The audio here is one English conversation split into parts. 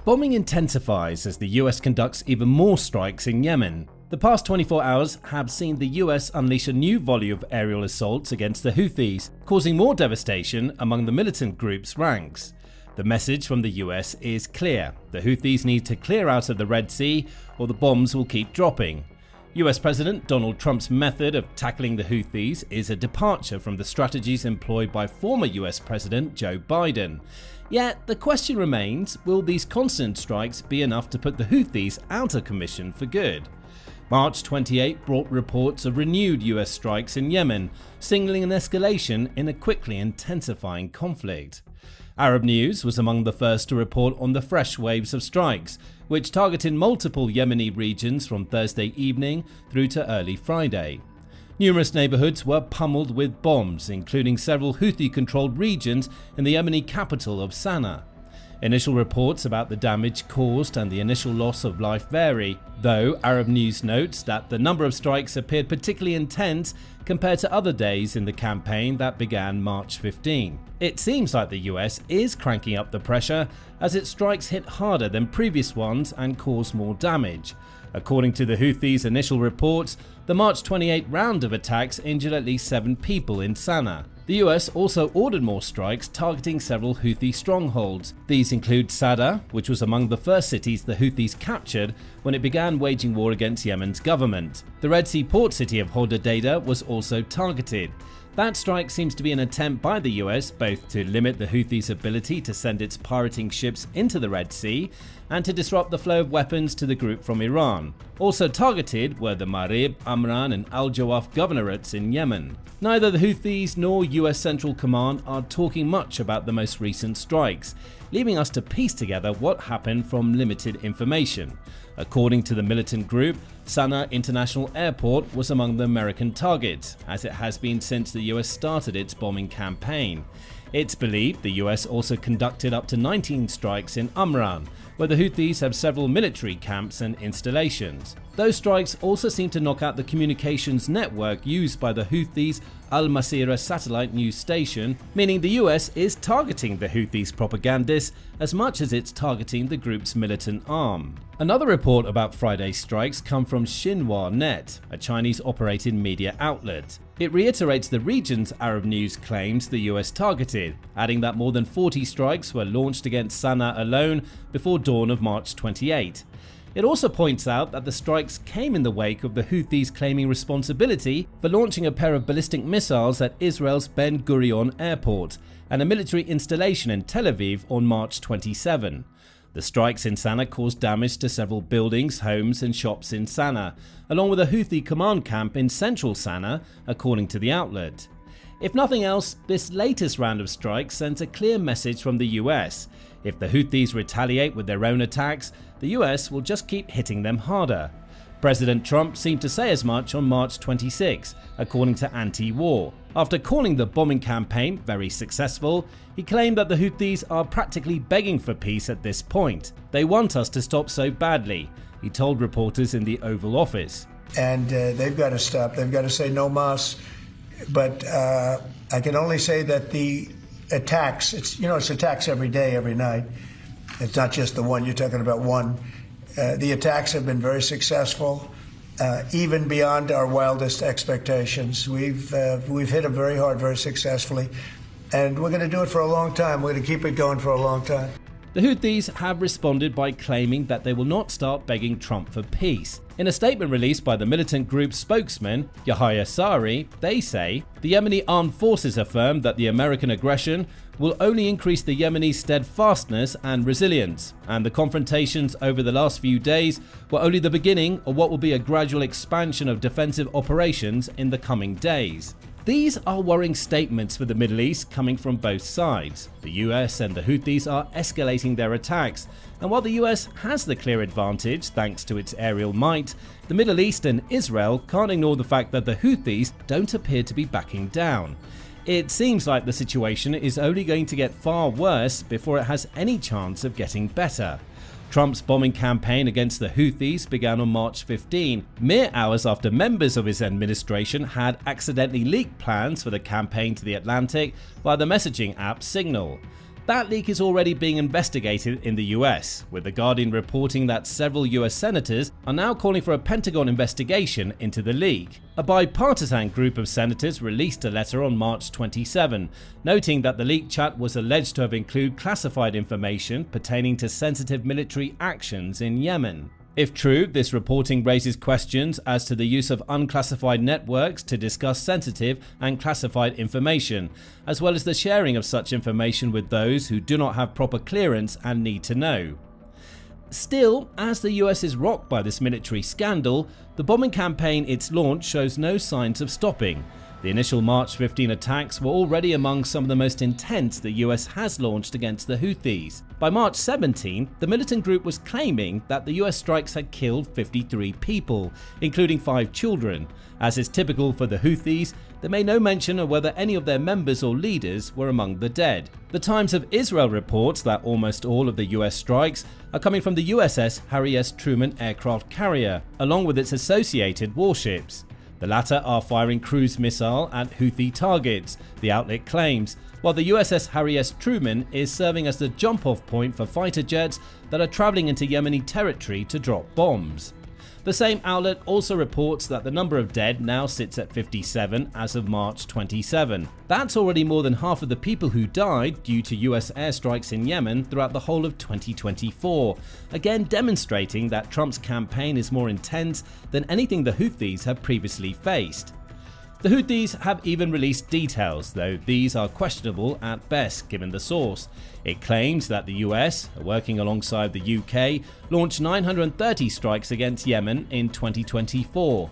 Bombing intensifies as the US conducts even more strikes in Yemen. The past 24 hours have seen the US unleash a new volley of aerial assaults against the Houthis, causing more devastation among the militant group's ranks. The message from the US is clear: the Houthis need to clear out of the Red Sea or the bombs will keep dropping. US President Donald Trump's method of tackling the Houthis is a departure from the strategies employed by former US President Joe Biden. Yet the question remains, will these constant strikes be enough to put the Houthis out of commission for good? March 28 brought reports of renewed US strikes in Yemen, signaling an escalation in a quickly intensifying conflict. Arab News was among the first to report on the fresh waves of strikes, which targeted multiple Yemeni regions from Thursday evening through to early Friday. Numerous neighborhoods were pummeled with bombs, including several Houthi-controlled regions in the Yemeni capital of Sanaa. Initial reports about the damage caused and the initial loss of life vary, though Arab News notes that the number of strikes appeared particularly intense compared to other days in the campaign that began March 15. It seems like the US is cranking up the pressure as its strikes hit harder than previous ones and cause more damage. According to the Houthis' initial reports, the March 28 round of attacks injured at least 7 people in Sanaa. The US also ordered more strikes targeting several Houthi strongholds. These include Sanaa, which was among the first cities the Houthis captured when it began waging war against Yemen's government. The Red Sea port city of Hodeidah was also targeted. That strike seems to be an attempt by the US both to limit the Houthis' ability to send its pirating ships into the Red Sea and to disrupt the flow of weapons to the group from Iran. Also targeted were the Marib, Amran and Al-Jawaf governorates in Yemen. Neither the Houthis nor US Central Command are talking much about the most recent strikes, leaving us to piece together what happened from limited information. According to the militant group, Sanaa International Airport was among the American targets, as it has been since the US started its bombing campaign. It's believed the US also conducted up to 19 strikes in Amran, where the Houthis have several military camps and installations. Those strikes also seem to knock out the communications network used by the Houthis' Al-Masirah satellite news station, meaning the US is targeting the Houthis' propagandists as much as it's targeting the group's militant arm. Another report about Friday's strikes come from Xinhua Net, a Chinese-operated media outlet. It reiterates the region's Arab News claims the US targeted, adding that more than 40 strikes were launched against Sanaa alone before dawn of March 28. It also points out that the strikes came in the wake of the Houthis claiming responsibility for launching a pair of ballistic missiles at Israel's Ben Gurion airport and a military installation in Tel Aviv on March 27. The strikes in Sanaa caused damage to several buildings, homes and shops in Sanaa, along with a Houthi command camp in central Sanaa, according to the outlet. If nothing else, this latest round of strikes sends a clear message from the US. If the Houthis retaliate with their own attacks, the US will just keep hitting them harder. President Trump seemed to say as much on March 26, according to Anti-War. After calling the bombing campaign very successful, he claimed that the Houthis are practically begging for peace at this point. They want us to stop so badly, he told reporters in the Oval Office. And they've got to stop. They've got to say no mas. But I can only say that the attacks, it's attacks every day, every night. It's not just the one, you're talking about one. The attacks have been very successful, even beyond our wildest expectations. We've hit them very hard, very successfully, and we're going to do it for a long time. We're going to keep it going for a long time. The Houthis have responded by claiming that they will not start begging Trump for peace. In a statement released by the militant group's spokesman, Yahya Sari, they say, the Yemeni armed forces affirm that the American aggression will only increase the Yemeni steadfastness and resilience, and the confrontations over the last few days were only the beginning of what will be a gradual expansion of defensive operations in the coming days. These are worrying statements for the Middle East coming from both sides. The US and the Houthis are escalating their attacks, and while the US has the clear advantage thanks to its aerial might, the Middle East and Israel can't ignore the fact that the Houthis don't appear to be backing down. It seems like the situation is only going to get far worse before it has any chance of getting better. Trump's bombing campaign against the Houthis began on March 15, mere hours after members of his administration had accidentally leaked plans for the campaign to the Atlantic via the messaging app Signal. That leak is already being investigated in the US, with The Guardian reporting that several US senators are now calling for a Pentagon investigation into the leak. A bipartisan group of senators released a letter on March 27, noting that the leaked chat was alleged to have included classified information pertaining to sensitive military actions in Yemen. If true, this reporting raises questions as to the use of unclassified networks to discuss sensitive and classified information, as well as the sharing of such information with those who do not have proper clearance and need to know. Still, as the US is rocked by this military scandal, the bombing campaign it's launched shows no signs of stopping. The initial March 15 attacks were already among some of the most intense the US has launched against the Houthis. By March 17, the militant group was claiming that the US strikes had killed 53 people, including 5 children. As is typical for the Houthis, they made no mention of whether any of their members or leaders were among the dead. The Times of Israel reports that almost all of the US strikes are coming from the USS Harry S. Truman aircraft carrier, along with its associated warships. The latter are firing cruise missile at Houthi targets, the outlet claims, while the USS Harry S. Truman is serving as the jump-off point for fighter jets that are traveling into Yemeni territory to drop bombs. The same outlet also reports that the number of dead now sits at 57 as of March 27. That's already more than half of the people who died due to US airstrikes in Yemen throughout the whole of 2024, again demonstrating that Trump's campaign is more intense than anything the Houthis have previously faced. The Houthis have even released details, though these are questionable at best given the source. It claims that the US, working alongside the UK, launched 930 strikes against Yemen in 2024.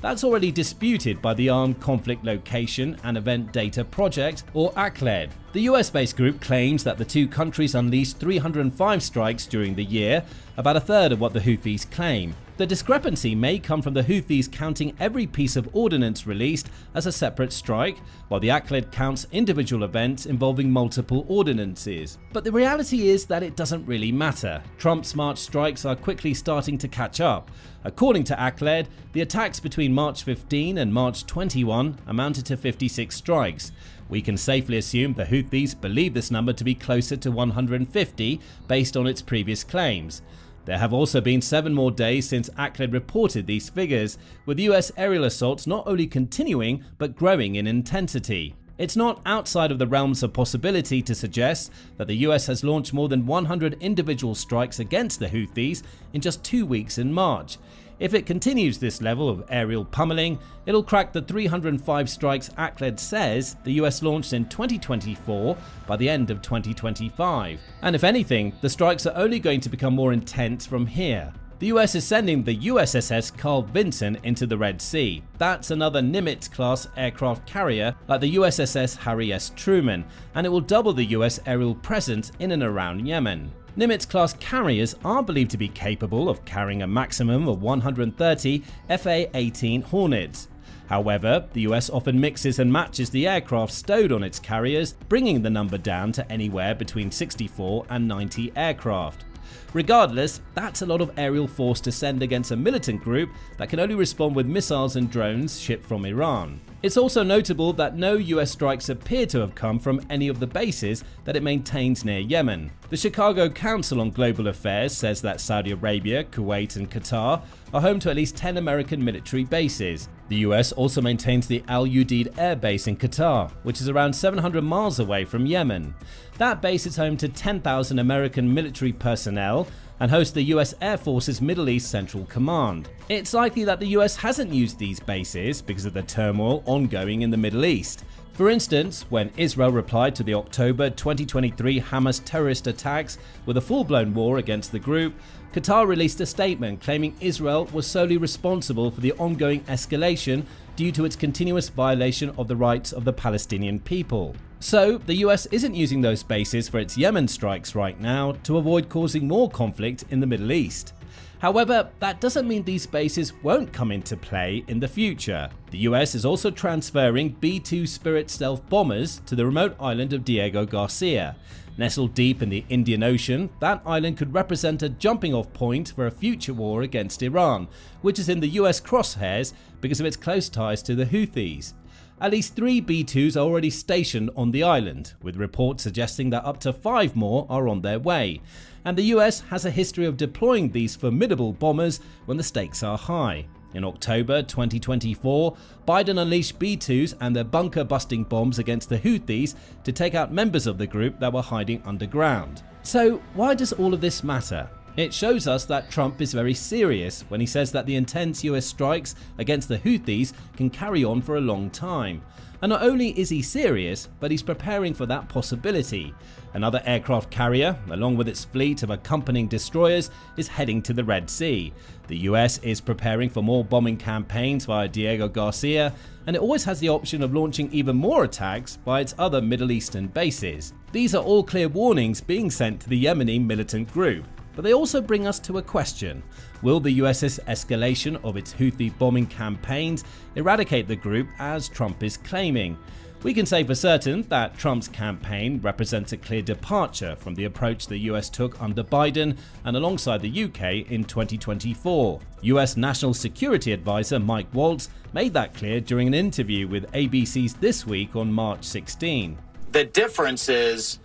That's already disputed by the Armed Conflict Location and Event Data Project, or ACLED. The US-based group claims that the two countries unleashed 305 strikes during the year, about a third of what the Houthis claim. The discrepancy may come from the Houthis counting every piece of ordnance released as a separate strike, while the ACLED counts individual events involving multiple ordnances. But the reality is that it doesn't really matter. Trump's March strikes are quickly starting to catch up. According to ACLED, the attacks between March 15 and March 21 amounted to 56 strikes. We can safely assume the Houthis believe this number to be closer to 150 based on its previous claims. There have also been 7 more days since ACLED reported these figures, with US aerial assaults not only continuing but growing in intensity. It's not outside of the realms of possibility to suggest that the US has launched more than 100 individual strikes against the Houthis in just 2 weeks in March. If it continues this level of aerial pummeling, it'll crack the 305 strikes ACLED says the US launched in 2024 by the end of 2025. And if anything, the strikes are only going to become more intense from here. The US is sending the USS Carl Vinson into the Red Sea. That's another Nimitz-class aircraft carrier like the USS Harry S. Truman, and it will double the US aerial presence in and around Yemen. Nimitz-class carriers are believed to be capable of carrying a maximum of 130 Fa-18 Hornets. However, the US often mixes and matches the aircraft stowed on its carriers, bringing the number down to anywhere between 64 and 90 aircraft. Regardless, that's a lot of aerial force to send against a militant group that can only respond with missiles and drones shipped from Iran. It's also notable that no US strikes appear to have come from any of the bases that it maintains near Yemen. The Chicago Council on Global Affairs says that Saudi Arabia, Kuwait and Qatar are home to at least 10 American military bases. The US also maintains the Al Udeid Air Base in Qatar, which is around 700 miles away from Yemen. That base is home to 10,000 American military personnel and hosts the US Air Force's Middle East Central Command. It's likely that the US hasn't used these bases because of the turmoil ongoing in the Middle East. For instance, when Israel replied to the October 2023 Hamas terrorist attacks with a full-blown war against the group, Qatar released a statement claiming Israel was solely responsible for the ongoing escalation due to its continuous violation of the rights of the Palestinian people. So, the US isn't using those bases for its Yemen strikes right now to avoid causing more conflict in the Middle East. However, that doesn't mean these bases won't come into play in the future. The US is also transferring B-2 Spirit stealth bombers to the remote island of Diego Garcia. Nestled deep in the Indian Ocean, that island could represent a jumping-off point for a future war against Iran, which is in the US crosshairs because of its close ties to the Houthis. At least 3 B-2s are already stationed on the island, with reports suggesting that up to 5 more are on their way. And the US has a history of deploying these formidable bombers when the stakes are high. In October 2024, Biden unleashed B-2s and their bunker-busting bombs against the Houthis to take out members of the group that were hiding underground. So why does all of this matter? It shows us that Trump is very serious when he says that the intense US strikes against the Houthis can carry on for a long time. And not only is he serious, but he's preparing for that possibility. Another aircraft carrier, along with its fleet of accompanying destroyers, is heading to the Red Sea. The US is preparing for more bombing campaigns via Diego Garcia, and it always has the option of launching even more attacks by its other Middle Eastern bases. These are all clear warnings being sent to the Yemeni militant group. But they also bring us to a question. Will the US's escalation of its Houthi bombing campaigns eradicate the group as Trump is claiming? We can say for certain that Trump's campaign represents a clear departure from the approach the US took under Biden and alongside the UK in 2024. US National Security Advisor Mike Waltz made that clear during an interview with ABC's This Week on March 16. The difference is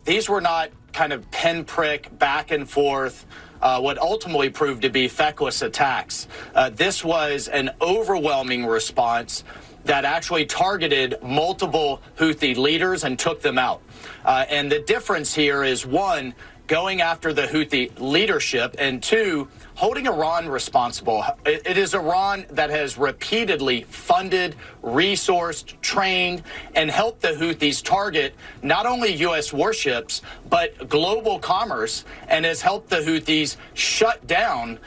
these were not kind of pinprick back and forth, what ultimately proved to be feckless attacks. This was an overwhelming response that actually targeted multiple Houthi leaders and took them out. And the difference here is, one, going after the Houthi leadership, and two, holding Iran responsible. It is Iran that has repeatedly funded, resourced, trained, and helped the Houthis target not only U.S. warships, but global commerce, and has helped the Houthis shut down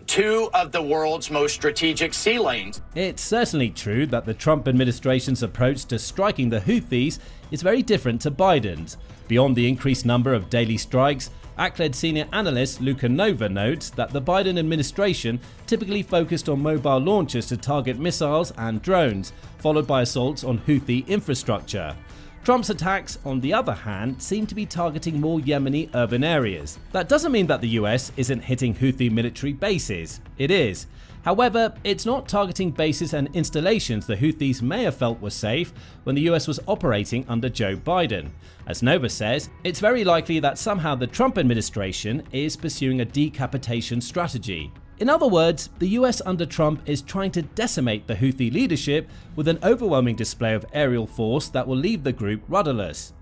2 of the world's most strategic sea lanes. It's certainly true that the Trump administration's approach to striking the Houthis is very different to Biden's. Beyond the increased number of daily strikes, ACLED senior analyst Luca Nova notes that the Biden administration typically focused on mobile launchers to target missiles and drones, followed by assaults on Houthi infrastructure. Trump's attacks, on the other hand, seem to be targeting more Yemeni urban areas. That doesn't mean that the US isn't hitting Houthi military bases. It is. However, it's not targeting bases and installations the Houthis may have felt were safe when the US was operating under Joe Biden. As Nova says, it's very likely that somehow the Trump administration is pursuing a decapitation strategy. In other words, the US under Trump is trying to decimate the Houthi leadership with an overwhelming display of aerial force that will leave the group rudderless.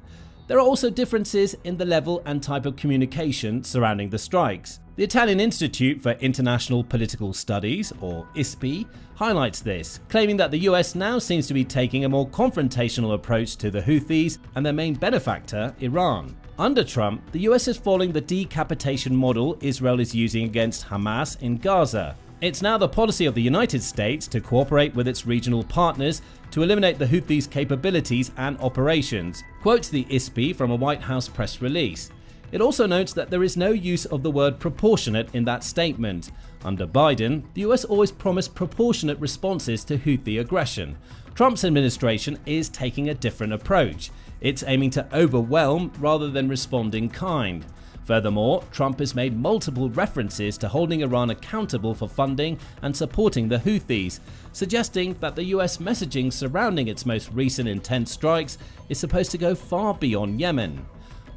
There are also differences in the level and type of communication surrounding the strikes. The Italian Institute for International Political Studies, or ISPI, highlights this, claiming that the US now seems to be taking a more confrontational approach to the Houthis and their main benefactor, Iran. Under Trump, the US is following the decapitation model Israel is using against Hamas in Gaza. It's now the policy of the United States to cooperate with its regional partners to eliminate the Houthis' capabilities and operations, quotes the ISPI from a White House press release. It also notes that there is no use of the word proportionate in that statement. Under Biden, the US always promised proportionate responses to Houthi aggression. Trump's administration is taking a different approach. It's aiming to overwhelm rather than respond in kind. Furthermore, Trump has made multiple references to holding Iran accountable for funding and supporting the Houthis, suggesting that the US messaging surrounding its most recent intense strikes is supposed to go far beyond Yemen.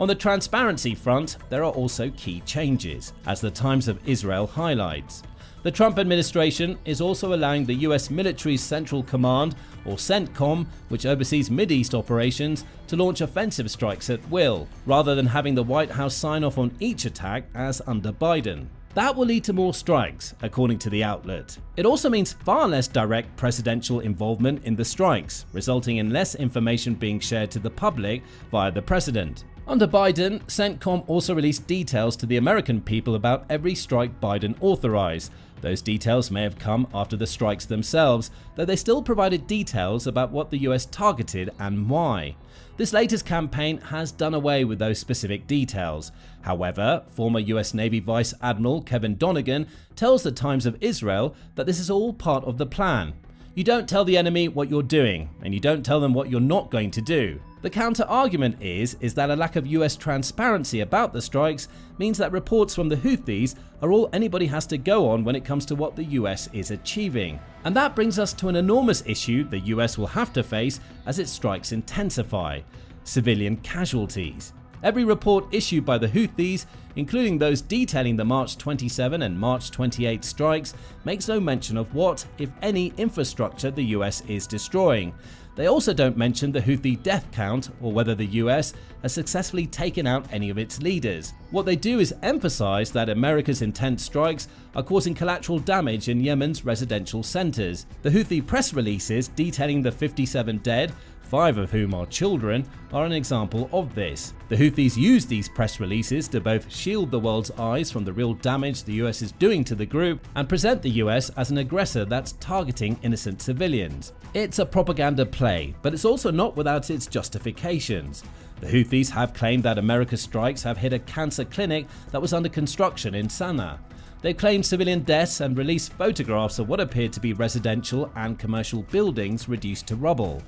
On the transparency front, there are also key changes, as the Times of Israel highlights. The Trump administration is also allowing the US military's Central Command, or CENTCOM, which oversees Mideast operations, to launch offensive strikes at will, rather than having the White House sign off on each attack as under Biden. That will lead to more strikes, according to the outlet. It also means far less direct presidential involvement in the strikes, resulting in less information being shared to the public via the president. Under Biden, CENTCOM also released details to the American people about every strike Biden authorized. Those details may have come after the strikes themselves, though they still provided details about what the US targeted and why. This latest campaign has done away with those specific details. However, former US Navy Vice Admiral Kevin Donegan tells the Times of Israel that this is all part of the plan. You don't tell the enemy what you're doing, and you don't tell them what you're not going to do. The counter-argument is that a lack of US transparency about the strikes means that reports from the Houthis are all anybody has to go on when it comes to what the US is achieving. And that brings us to an enormous issue the US will have to face as its strikes intensify: civilian casualties. Every report issued by the Houthis, including those detailing the March 27 and March 28 strikes, makes no mention of what, if any, infrastructure the US is destroying. They also don't mention the Houthi death count or whether the US has successfully taken out any of its leaders. What they do is emphasize that America's intense strikes are causing collateral damage in Yemen's residential centers. The Houthi press releases detailing the 57 dead, 5 of whom are children, are an example of this. The Houthis use these press releases to both shield the world's eyes from the real damage the US is doing to the group and present the US as an aggressor that's targeting innocent civilians. It's a propaganda play, but it's also not without its justifications. The Houthis have claimed that America's strikes have hit a cancer clinic that was under construction in Sanaa. They claimed civilian deaths and released photographs of what appeared to be residential and commercial buildings reduced to rubble.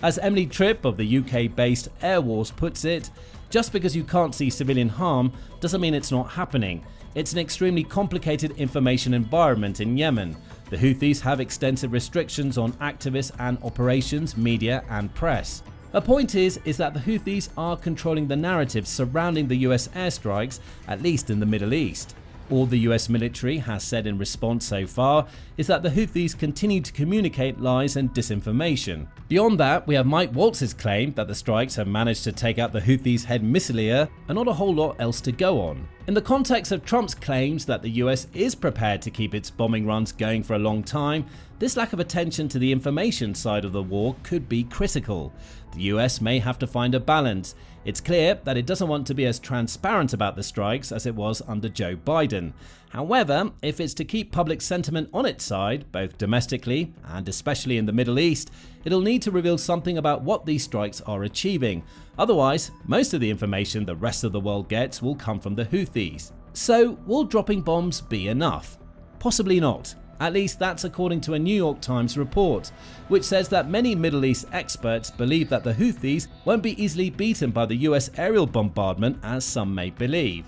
As Emily Tripp of the UK-based Air Wars puts it, just because you can't see civilian harm doesn't mean it's not happening. It's an extremely complicated information environment in Yemen. The Houthis have extensive restrictions on activists and operations, media and press. Her point is that the Houthis are controlling the narrative surrounding the US airstrikes, at least in the Middle East. All the US military has said in response so far is that the Houthis continue to communicate lies and disinformation. Beyond that, we have Mike Waltz's claim that the strikes have managed to take out the Houthis' head missileer and not a whole lot else to go on. In the context of Trump's claims that the US is prepared to keep its bombing runs going for a long time, this lack of attention to the information side of the war could be critical. The US may have to find a balance. It's clear that it doesn't want to be as transparent about the strikes as it was under Joe Biden. However, if it's to keep public sentiment on its side, both domestically and especially in the Middle East, it'll need to reveal something about what these strikes are achieving. Otherwise, most of the information the rest of the world gets will come from the Houthis. So, will dropping bombs be enough? Possibly not. At least that's according to a New York Times report, which says that many Middle East experts believe that the Houthis won't be easily beaten by the US aerial bombardment as some may believe.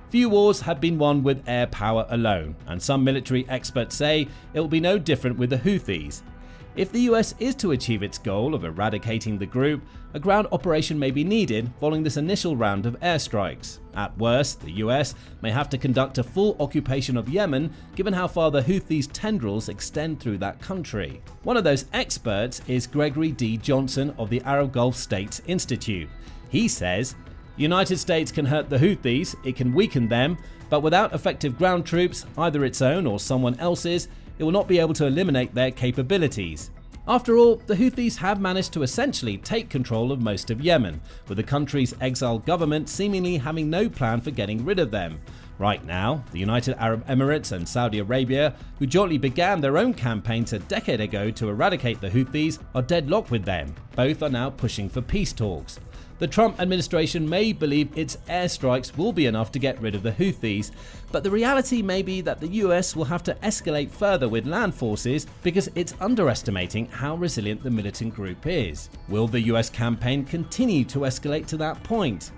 Few wars have been won with air power alone, and some military experts say it will be no different with the Houthis. If the US is to achieve its goal of eradicating the group, a ground operation may be needed following this initial round of airstrikes. At worst, the US may have to conduct a full occupation of Yemen, given how far the Houthis' tendrils extend through that country. One of those experts is Gregory D. Johnson of the Arab Gulf States Institute. He says, "United States can hurt the Houthis, it can weaken them, but without effective ground troops, either its own or someone else's, it will not be able to eliminate their capabilities." After all, the Houthis have managed to essentially take control of most of Yemen, with the country's exiled government seemingly having no plan for getting rid of them. Right now, the United Arab Emirates and Saudi Arabia, who jointly began their own campaigns a decade ago to eradicate the Houthis, are deadlocked with them. Both are now pushing for peace talks. The Trump administration may believe its airstrikes will be enough to get rid of the Houthis, but the reality may be that the US will have to escalate further with land forces because it's underestimating how resilient the militant group is. Will the US campaign continue to escalate to that point?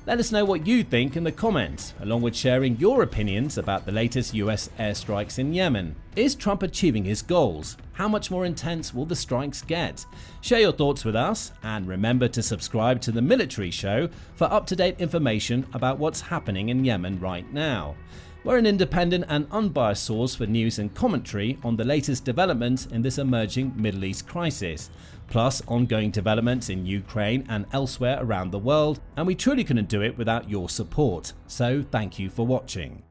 Let us know what you think in the comments, along with sharing your opinions about the latest US airstrikes in Yemen. Is Trump achieving his goals? How much more intense will the strikes get? Share your thoughts with us, and remember to subscribe to The Military Show for up-to-date information about what's happening in Yemen right now. We're an independent and unbiased source for news and commentary on the latest developments in this emerging Middle East crisis, plus ongoing developments in Ukraine and elsewhere around the world, and we truly couldn't do it without your support, so thank you for watching.